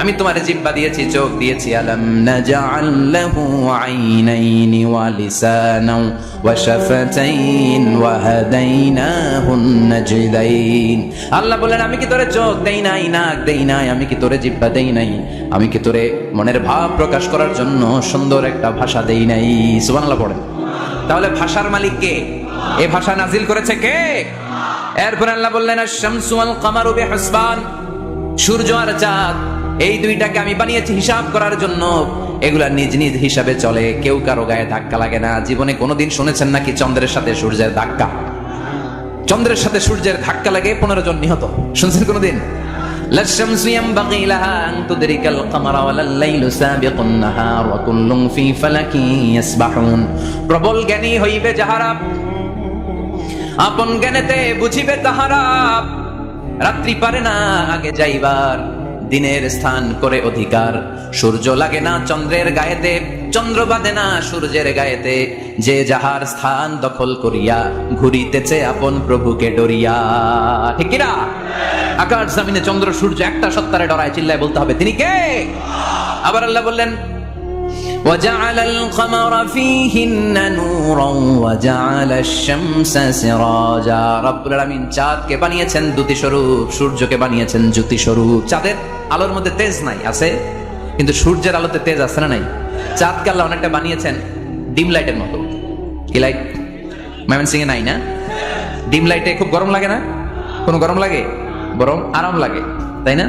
S1: আমি তোমার জিহ্বা দিয়েছি, চোখ দিয়েছি। আলাম নাজআল লাহু আইনাইনি ওয়া লিসানাও ওয়া শাফাতাইন ওয়া হাদাইনাহুন নাজদাইন। আল্লাহ বলেন, আমি কি তোরে চোখ দেই নাই, নাক দেই নাই, আমি কি তোরে জিহ্বা দেই নাই, আমি কি তোরে মনের ভাব প্রকাশ করার জন্য সুন্দর একটা ভাষা দেই নাই? সুবহানাল্লাহ পড়েন। তাহলে ভাষার মালিক কে? এই ভাষা নাজিল করেছে কে? এরপর আল্লাহ বললেন, আশ-শামসু ওয়াল কামারু বিহিসবান, সূর্য আর চাঁদ, এই দুইটাকে আমি বানিয়েছি হিসাব করার জন্য। এগুলা নিজ নিজ হিসাবে চলে, কেউ কারো গায়ে ধাক্কা লাগে না। জীবনে কোনোদিন শুনেছেন নাকি চন্দ্রের সাথে সূর্যের ধাক্কা? চন্দ্রের সাথে সূর্যের ধাক্কা লাগে 15 জন নিহত, শুনছেন কোনোদিন? লাশ-শামসু ইয়ানবাগি লাহা আন তুদরিকাল কামারা ওয়ালাল লাইলু সাবিকুন নাহার ওয়া কুল্লুন ফি ফালাকিন ইয়াসবাহুন। প্রবল জ্ঞানী হইবে যাহারা, আপন জ্ঞানেতে বুঝিবে তাহারা। রাত্রি পারে না আগে যাইবার, দিনের স্থান করে অধিকার। সূর্য লাগে না চন্দ্রের গায়েতে, চন্দ্র বাঁধে না সূর্যের গায়েতে। যে যাহার স্থান দখল করিয়া ঘুরিতেছে আপন প্রভুকে ডরিয়া। ঠিক কিনা? আকাশ জমিনে চন্দ্র সূর্য একটা সত্তারে ডরায়, চিল্লায় বলতে হবে তিনি কে? আবার আল্লাহ বললেন, وجعل القمر فيهن نورا وجعل الشمس سراجا। রব্বুল আলামিন চাঁদকে বানিয়েছেন দ্যুতি স্বরূপ, সূর্যকে বানিয়েছেন জ্যোতি স্বরূপ। চাঁদের আলোর মধ্যে তেজ নাই, আছে, কিন্তু সূর্যের আলোতে তেজ আছে না নাই? চাঁদকে আল্লাহ অনেকটা বানিয়েছেন ডিম লাইটের মতো। কি লাইট? ময়মনসিং এ নাই না? ডিম লাইটে খুব গরম লাগে না? কোনো গরম লাগে? বরং আরাম লাগে, তাই না?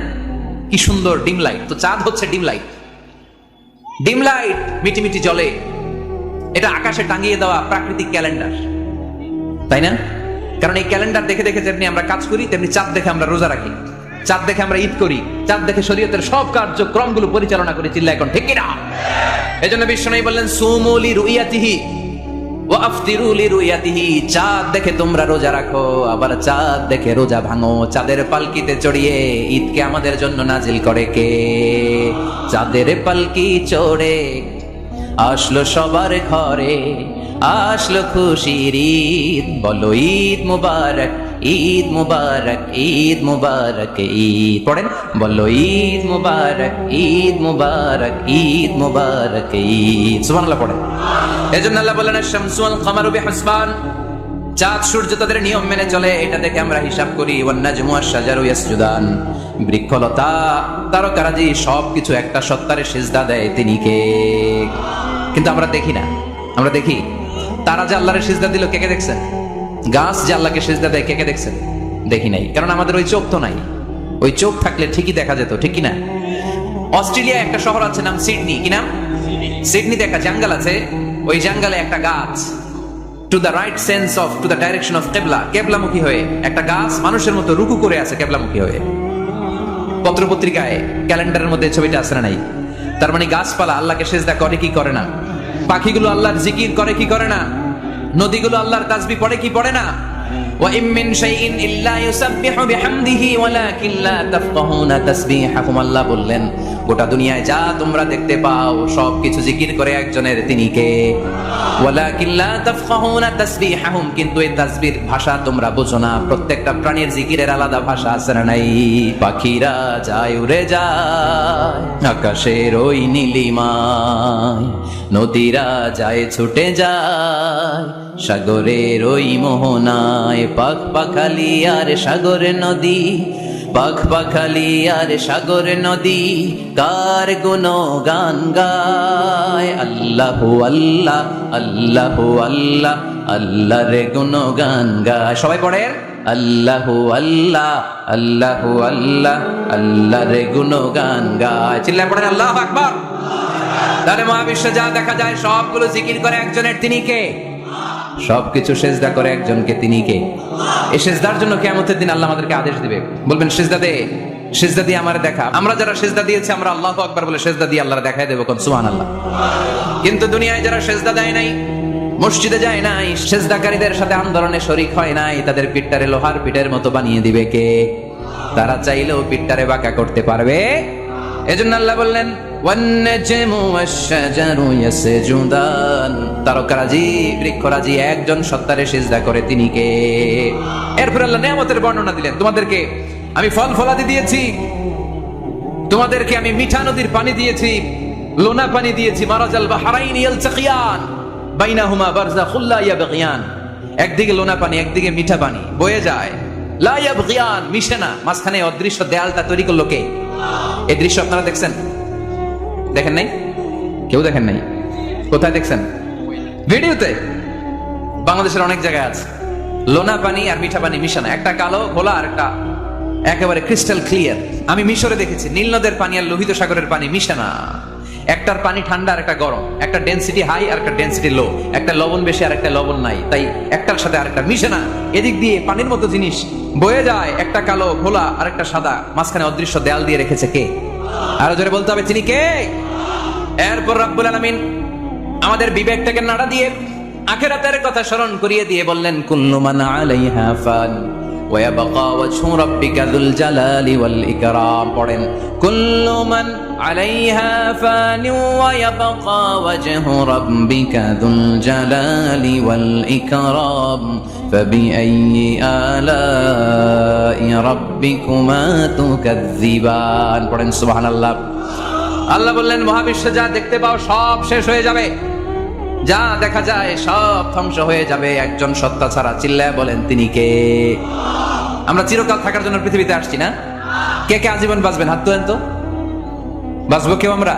S1: কি সুন্দর ডিম লাইট। তো চাঁদ হচ্ছে ডিম লাইট। ডিম লাইট মিটি মিটি জ্বলে, এটা আকাশে টাঙিয়ে দেওয়া প্রাকৃতিক ক্যালেন্ডার, তাই না? কারণ এই ক্যালেন্ডার দেখে দেখে যেমনি আমরা কাজ করি, তেমনি চাঁদ দেখে আমরা রোজা রাখি, চাঁদ দেখে আমরা ঈদ করি, চাঁদ দেখে শরীয়তের সব কার্যক্রমগুলো পরিচালনা করি। চিল্লা এখন ঠিক কিনা? এজন্য বিশ্বনবী বললেন সুমু লিরুয়াতিহি ওয়া আফতিরু লিরুয়াতিহি, চাঁদ দেখে তোমরা রোজা রাখো, আবার চাঁদ দেখে রোজা ভাঙো। চাঁদের পালকিতে চড়িয়ে ঈদকে আমাদের জন্য নাজিল করে কে? চাঁদের পালকি চড়ে আসলো সবার ঘরে, আসলো খুশির ঈদ, বলো ঈদ মুবারক, ঈদ মুবারক, ঈদ মুবারক, ঈদ পড়েন, বলো ঈদ মুবারক, ঈদ মুবারক, ঈদ মুবারক, ঈদ। সুবহানাল্লাহ পড়েন। এজন্য আল্লাহ বলেন আশ-শামসু ওয়াল কামারু বিহিসবান, চাঁদ সূর্য তাদের নিয়ম মেনে চলে, এটা দেখে আমরা হিসাব করি। ওয়ান নাজমু ওয়াশ-শাজারু ইয়াসজুদান, বৃক্ষলতা তারকারাজি সবকিছু একটা সত্তারে সিজদা দেয়, তিনি কে? কিন্তু আমরা দেখি না। আমরা দেখি তারা যে আল্লাহরে সিজদা দিল, কে কে দেখছেন? গাছ যে আল্লাহকে সিজদা দেয়, কে কে দেখছেন? দেখি নাই, কারণ আমাদের ওই চোখ তো নাই। ওই চোখ থাকলে ঠিকই দেখা যেত, ঠিক কিনা? অস্ট্রেলিয়া একটা শহর আছে নাম সিডনি, কি নাম? সিডনিতে একটা জঙ্গল আছে, ওই জঙ্গলে একটা গাছ to the right sense of to the direction of কেবলা, কেবলামুখী হয়ে একটা গাছ মানুষের মতো রুকু করে আছে, কেবলামুখী হয়ে। পত্রপত্রিকায় ক্যালেন্ডারের মধ্যে ছবিটা আছে না নাই? তার মানে গাছপালা আল্লাহকে সিজদা করে কি করে না? পাখিগুলো আল্লাহর জিকির করে কি করে না? নদীগুলো আল্লাহর তাসবিহ পড়ে কি পড়ে না? ওয়া ইম মিন শাইইন ইল্লা ইউসাব্বিহু বিহামদিহি ওয়ালাকিন লা তাফকাহুনা তাসবিহাহুম, আল্লাহ বললেন গোটা দুনিয়ায় যা তোমরা দেখতে পাও সবকিছু জিকির করে একজনের, তিনি কে? ওয়ালাকিন লা তাফকাহুনা তাসবিহাহুম, কিন্তু এই তাসবিহর ভাষা তোমরা বোঝো না। প্রত্যেকটা প্রাণীর জিকিরের আলাদা ভাষা আছে না নাই? পাখিরা যায় উড়ে যায় আকাশের ওই নীলিমায়, নদীরা যায় ছুটে যায় সাগরের ওই মোহনায়, পাখ পাখালি আর সাগর নদী, পাখ পাখালি আর সাগর নদী কার গুণগান গায়। আল্লাহু আল্লাহ, আল্লাহু আল্লাহ, আল্লাহর গুণগান গায়। সবাই পড়েন আল্লাহু আল্লাহ, আল্লাহু আল্লাহ, আল্লাহর গুণগান গায়। চিল্লায় পড়েন আল্লাহু আকবার। তাহলে মহাবিশ্বে যা দেখা যায় সবগুলো জিকির করে একজনের, তিনি কে? সবকিছু সেজদা করে একজনকে, তিনি কে? এই সেজদার জন্য কিয়ামতের দিন আল্লাহ আমাদেরকে আদেশ দিবে, বলবেন সেজদা দে, সেজদা দিয়ে আমারে দেখা। আমরা যারা সেজদা দিয়েছি আমরা আল্লাহু আকবার বলে সেজদা দিয়ে আল্লাহর দেখায় দেব, কোন সুবহানাল্লাহ। কিন্তু দুনিয়ায় যারা সেজদা দেয় নাই, মসজিদে যায় নাই, সেজদাকারীদের সাথে আন্দোলনে শরীক হয় নাই, তাদের পিঠটারে লোহার পিঠের মতো বানিয়ে দিবে কে? তারা চাইলেও পিঠটারে বাঁকা করতে পারবে? এজন্য আল্লাহ বললেন ওয়ান-নাজমু ওয়াশ-শাজারু ইয়াসজুদান, তারকারাজি বৃক্ষরাজি একজন সত্তারে সিজদা করে, তিনি কে? এরপর আল্লাহ নিয়ামতের বর্ণনা দিলেন, তোমাদেরকে আমি ফল ফলাদি দিয়েছি, তোমাদেরকে আমি মিঠা নদীর পানি দিয়েছি, লোনা পানি দিয়েছি, মারাজাল বাহরাইন ইয়ালতাকিয়ান বাইনাহুমা বারযাখুল লা ইয়াবগিয়ান, একদিকে লোনা পানি একদিকে মিঠা পানি বয়ে যায়, লা ইয়াবগিয়ান মিশে না, মাঝখানে অদৃশ্য দেয়ালটা তৈরি করলো কে? এই দৃশ্য আপনারা দেখছেন? দেখেন নাই? কেউ দেখেন নাই? কোথায় দেখছেন? ভিডিওতে। বাংলাদেশের অনেক জায়গায় আছে লোনা পানি আর মিঠা পানি মিশানো, একটা কালো ঘোলা আর একটা একেবারে ক্রিস্টাল ক্লিয়ার। আমি মিশরে দেখেছি নীল নদের পানি আর লোহিত সাগরের পানি মিশানা, একটার পানি ঠান্ডা আর একটা গরম, একটা ডেনসিটি হাই আর একটা ডেনসিটি লো, একটা লবণ বেশি আর একটা লবণ নাই, তাই একটার সাথে আরেকটা মিশে না। এদিক দিয়ে পানির মতো জিনিস বয়ে যায়, একটা কালো ঘোলা আর একটা সাদা, মাঝখানে অদৃশ্য দেয়াল দিয়ে রেখেছে কে? আরো জোরে বলতে হবে, তিনি কে? এরপর রাব্বুল আলামিন আমাদের বিবেকটাকে নাড়া দিয়ে আখিরাতের কথা স্মরণ করিয়ে দিয়ে বললেন কুল্লু মান আলাইহা ফান ওয়া ইয়াবকা ওয়াজহু রাব্বিকা যুল জালালি ওয়াল ইকরাম। পড়েন কুল্লু মান আলাইহা ফান ওয়া ইয়াবকা ওয়াজহু রাব্বিকা যুল জালালি ওয়াল ইকরাম ফাবিআইয়ি আলাই রাব্বিকুমা তুকাযযিবান। পড়েন সুবহানাল্লাহ। আল্লাহ বললেন মহাবিশ্বে যা দেখতে পাও সব শেষ হয়ে যাবে, যা দেখা যায় সব ধ্বংস হয়ে যাবে একজন সত্তা ছাড়া। চিল্লায় বলেন তিনি কে? আমরা চিরকাল থাকার জন্য পৃথিবীতে আসছি না? কে কে আজীবন বাঁচবেন? হাত তোলেন তো। বাঁচবো কেউ? আমরা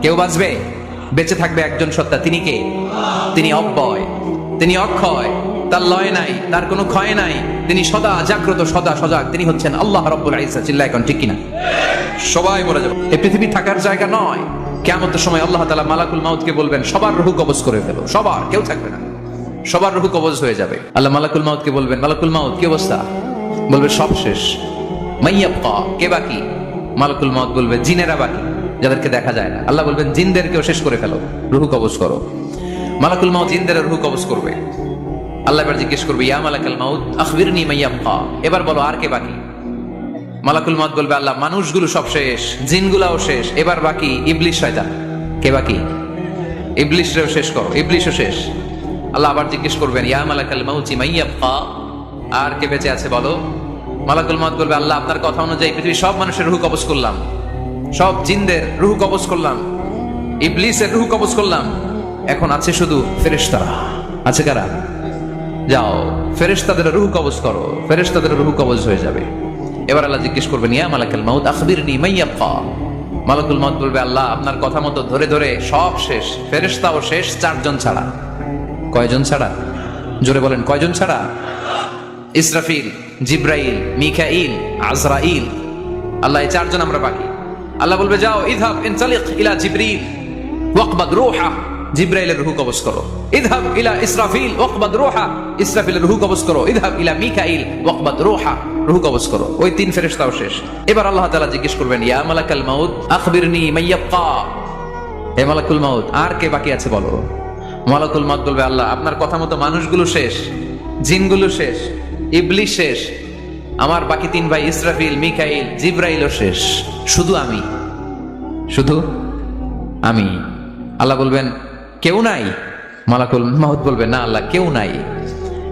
S1: কেউ বাঁচবে? বেঁচে থাকবে একজন সত্তা, তিনি কে? তিনি অব্যয়, তিনি অক্ষয়, তার লয় নাই, তার কোনো ক্ষয় নাই, তিনি সদা জাগ্রত, সদা সজাগ, তিনি হচ্ছেন আল্লাহ রাব্বুল ইজ্জত। চিল্লায় এখন ঠিক কিনা? সবাই মরে যাবে, এই পৃথিবী থাকার জায়গা নয়। কিয়ামতের সময় আল্লাহ তাআলা মালাকুল মাউতকে বলবেন সবার রূহ কবজ করে ফেলো, সবার, কেউ থাকবে না, সবার রূহ কবজ হয়ে যাবে। আল্লাহ মালাকুল মাউতকে বলবেন, মালাকুল মাউত কি অবস্থা? বলবে সব শেষ। মাইয়াবকা, কে বাকি? মালাকুল মাউত বলবে জিনেরা বাকি, যাদেরকে দেখা যায় না। আল্লাহ বলবেন জিনদেরকেও শেষ করে ফেলো, রূহ কবজ করো। মালাকুল মাউত জিনদের রূহ কবজ করবে। আল্লাহ এবার জিজ্ঞেস করবে, ইয়া মালাকুল মাউত আখবিরনি মাইয়াবকা, এবার বলো আর কে বাকি? মালাকুল মাউত বলবে, আল্লাহ মানুষগুলো সব শেষ, জিনগুলাও শেষ, এবার বাকি ইবলিস শয়তান। কে বাকি? ইবলিসও শেষ করো, ইবলিসও শেষ। আল্লাহ আবার জিজ্ঞেস করবেন, ইয়া মালাকুল মাউতি মাইয়াবকা, আর কে বেঁচে আছে বলো? মালাকুল মাউত বলবে, আল্লাহ আপনার কথা অনুযায়ী পৃথিবীর সব মানুষের রূহ কবজ করলাম, সব জিনদের রূহ কবজ করলাম, ইবলিসের রূহ কবজ করলাম, এখন আছে শুধু ফেরেশতারা। আছে কারা? যাও ফেরেশতাদের রূহ কবজ করো, ফেরেশতাদের রূহ কবজ হয়ে যাবে। এবার আল্লাহ জিজ্ঞেস করবেন, ইয়া মালাকুল মাউত আখবিরনি মাইয়াবকা। মালাকুল মাউত বলবে, আল্লাহ আপনার কথা মতো ধরে ধরে সব শেষ, ফেরেশতাও শেষ, 4 জন ছাড়া। কয়জন ছাড়া? জোরে বলেন, কয়জন ছাড়া? ইসরাফিল, জিব্রাইল, মিকাইল, আজরাইল। আল্লাহ এই 4 জন আমরা বাকি। আল্লাহ বলবে, যাও ইযহাব ইনতালিক ইলা জিবরিল ওয়াকবাদ রূহা, জিব্রাইলের রূহ কবজ করো। ইযহাব ইলা ইসরাফিল ওয়াকবাদ রূহা, ইসরাফিলের রূহ কবজ করো। ইযহাব ইলা মিকাইল ওয়াকবাদ রূহা, রূহ কবজ করো। ওই 3 ফেরেশতাও শেষ। এবার আল্লাহ তাআলা জিজ্ঞেস করবেন, ইয়া মালাকুল মাউত আখবিরনি মাইয়াবকা, হে মালাকুল মাউত আর কে বাকি আছে বলো। মালাকুল মাউত বলবে, আল্লাহ আপনার কথা মতো মানুষগুলো শেষ, জিনগুলো শেষ, ইবলিস শেষ, আমার বাকি 3 ভাই ইসরাফিল, মিকাইল, জিব্রাইলও শেষ, শুধু আমি, শুধু আমি। আল্লাহ বলবেন, কেউ নাই? মালাকুল মাউত বলবে, না আল্লাহ কেউ নাই।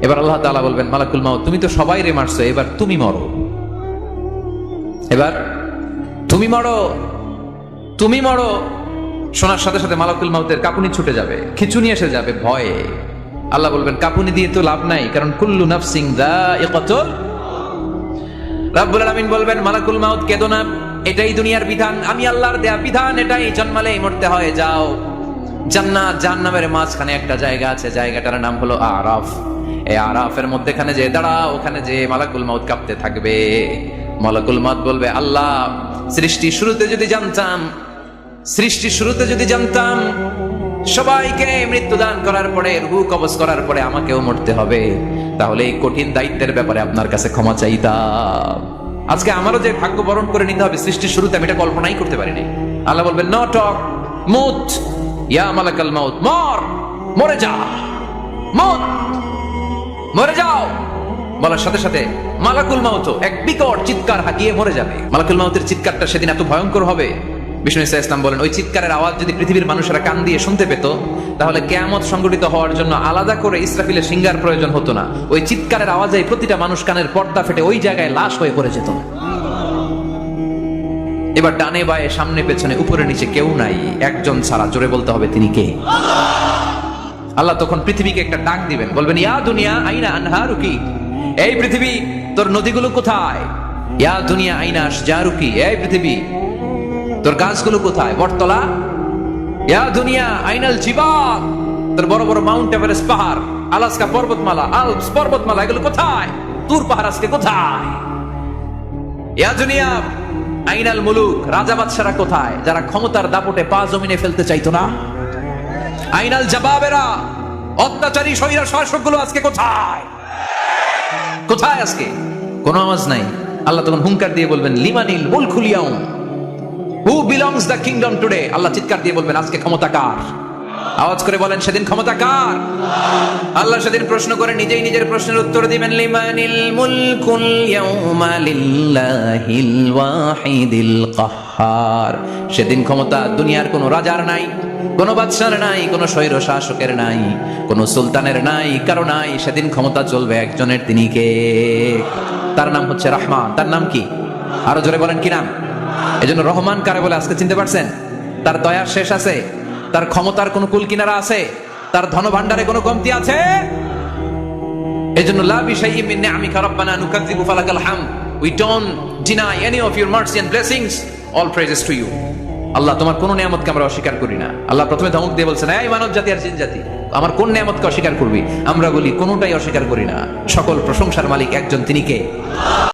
S1: এবার আল্লাহ তাআলা বলবেন, মালাকুল মাউত তুমি তো সবাই রে মারছো, এবার তুমি মরো, এবার তুমি মরো, তুমি মরো। শোনার সাথে সাথে মালাকুল মাউতের কাঁপুনি ছুটে যাবে, খিঁচুনি এসে যাবে ভয়ে। আল্লাহ বলবেন, কাঁপুনি দিয়ে তো লাভ নাই, কারণ কুল্লু নাফসিন যায়িকাতুল। রাব্বুল আলামিন বলবেন, মালাকুল মাউত কেঁদো না, এটাই দুনিয়ার বিধান, আমি আল্লাহর দেয়া বিধান, এটাই, জন্মালেই মরতে হয়। যাও, জান্নাত জাহান্নামের মাঝখানে একটা জায়গা আছে, জায়গাটার নাম হলো আরাফ। এই আরাফের মধ্যখানে যে দাঁড়াও, ওখানে যে মালাকুল মাউত কাঁপতে থাকবে। মালাকুল মাউত বলবে, আল্লাহ সৃষ্টি শুরুতে যদি জানতাম, সৃষ্টি শুরুতে যদি জানতাম সবাইকে মৃত্যুদান করার পরে, রূহ কবজ করার পরে আমাকেও মরতে হবে, তাহলে এই কঠিন দায়িত্বের ব্যাপারে আপনার কাছে ক্ষমা চাইতাম। আজকে আমারও যে ভাগ্য বরণ করে নিতে হবে সৃষ্টির শুরুতে, আমি এটা কল্পনাই করতে পারিনি। আল্লাহ বলবেন, নো টক, মুত, ইয়া মালাকুল মাউত, মর, মরে যা, মুত, মরে যাও। বলার সাথে সাথে মালাকুল মাউত এক বিকট চিৎকার হাঁকিয়ে মরে যাবে। মালাকুল মাউতের চিৎকারটা সেদিন এত ভয়ঙ্কর হবে, বিষ্ণু ইসা ইসলাম বলেন, ওই চিৎকারের আওয়াজ যদি পৃথিবীর মানুষেরা কান দিয়ে শুনতে পেত, তাহলে কিয়ামত সংঘটিত হওয়ার জন্য আলাদা করে ইসরাফিলের সিঙ্গার প্রয়োজন হতো না। ওই চিৎকারের আওয়াজে প্রতিটা মানুষ কানের পর্দা ফেটে ওই জায়গায় লাশ হয়ে পড়ে যেত। এবার ডানে বায়ে সামনে পেছনে উপরে নিচে কেউ নাই, একজন ছাড়া। জোরে বলতে হবে, তিনি কে? আল্লাহ তখন পৃথিবীকে একটা ডাক দিবেন, বলবেন, ইয়া দুনিয়া আইনা আনহারুকি, এই পৃথিবী তোর নদীগুলো কোথায়? ইয়া দুনিয়া আইনা আশজারুকি, এই পৃথিবী তোর গাছগুলো কোথায়? বটতলা। ইয়া দুনিয়া আইনাল জিবাল, তোর বড় বড় মাউন্ট এভারেস্ট পাহাড়, আলাস্কা পর্বতমালা, আলপস পর্বতমালা, এগুলো কোথায়? তুর পাহাড় আজকে কোথায়? ইয়া দুনিয়া আইনাল মুলুক, রাজা বাদশারা কোথায়, যারা ক্ষমতার দাপটে পা জমিনে ফেলতে চাইতো না? আইনাল জাবাবেরা, অত্যাচারী স্বৈরা শাসকগুলো আজকে কোথায়? কোথায় আজকে? কোনো আওয়াজ নাই। আল্লাহ তখন হুঙ্কার দিয়ে বলবেন, লিমানিল মুলকুল ইয়াউম, who belongs the kingdom today. Allah চিৎকার দিয়ে বলবেন, আজকে ক্ষমতা কার? আওয়াজ করে বলেন, সেদিন ক্ষমতা কার? আল্লাহ সেদিন প্রশ্ন করে নিজেই নিজের প্রশ্নের উত্তর দিবেন, লিমানিল মুলকুল ইয়াউমা লিল্লাহিল ওয়াহিদিল কাহ্হার। সেদিন ক্ষমতা দুনিয়ার কোনো রাজার নাই, কোনো বাদশার নাই, কোনো স্বৈর শাসকের নাই, কোনো সুলতানের নাই, কারো নাই। সেদিন ক্ষমতা চলবে একজনের, তিনি কে? তার নাম হচ্ছে রহমান। তার নাম কি? আরো জোরে বলেন, কি নাম? এজন্য রহমান কারে বলে আজকে চিনতে পারছেন? তার দয়ার শেষ আছে? তার ক্ষমতার কোনো কুল কিনারা আছে? তার ধন ভান্ডারে কোনো কমতি আছে? এজন্য লা বিশাইইন মিন নিআমিকা রাব্বানা নুকাযযিবু ফালাকাল হামদ, we don't deny any of your mercy and blessings, all praises to you. Allah তোমার কোনো নিয়ামতকে আমরা অস্বীকার করি না। আল্লাহ প্রথমে ধমক দিয়ে বলছেন, এই মানব জাতি আর জিন জাতি, আমার কোন নিয়ামতকে অস্বীকার করবি? আমরা বলি কোনোটাই অস্বীকার করি না, সকল প্রশংসার মালিক একজন, তিনি কে?